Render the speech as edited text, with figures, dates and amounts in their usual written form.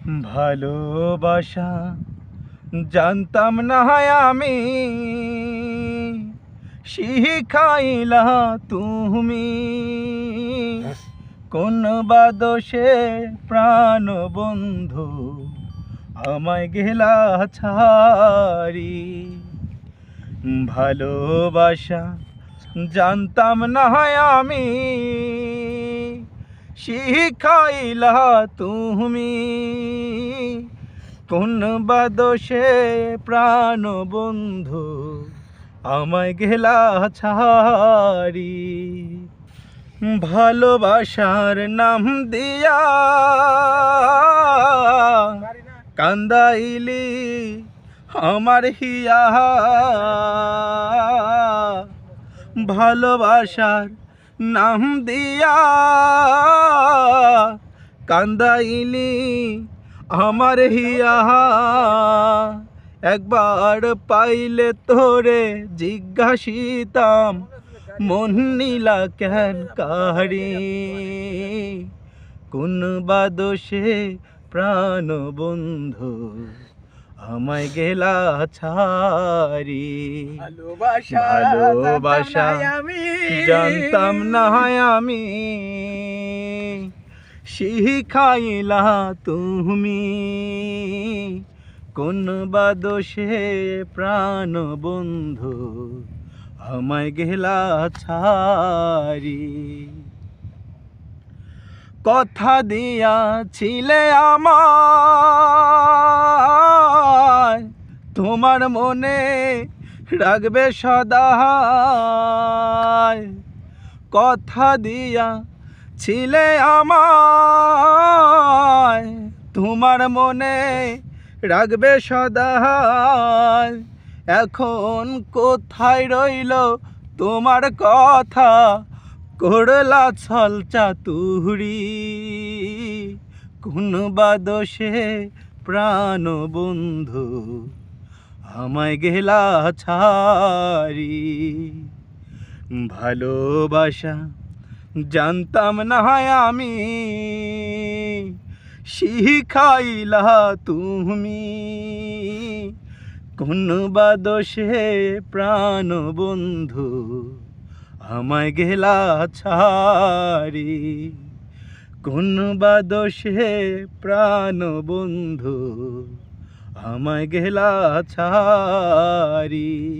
ভালোবাসা জানতাম না আমি, শিখাইলা তুমি। কোন বা দোষে প্রাণ বন্ধু আমায় গেলা ছাড়ি। ভালোবাসা জানতাম না আমি, শিখাইলা তুমি। কোন বা দোষে প্রাণ বন্ধু আমায় গেলা ছাড়ি। ভালোবাসার নাম দিয়া কান্দাইলি আমার হিয়া। ভালোবাসার নাম দিয়া কান্দাইলি আমার হিয়া। একবার পাইলে তোরে জিজ্ঞাসিতাম, মন নীলা কেন কাহারি। কোন বা দোষে প্রাণ বন্ধু আমায় গেলা ছাড়ি। ভালোবাসা জানতাম না আমি, শিখাইলা তুমি। কোন বা দোষে প্রাণ বন্ধু আমায় গেলা ছাড়ি। কথা দিয়াছিলে আমায়, তোমার মনে রাখবে সদা। কথা দিয়াছিলে আমায়, তোমার মনে রাখবে সদা। এখন কোথায় রইল তোমার কথা, করলা ছল চাতুরি। কোন বা দোষে প্রাণ বন্ধু আমায় গেলা ছাড়ি। ভালোবাসা জানতাম না আমি, শিখাইলা তুমি। কোন বা দোষে প্রাণ বন্ধু আমায় গেলা ছাড়ি। কোন বা দোষে প্রাণ বন্ধু আমায় গেলা ছাড়ি।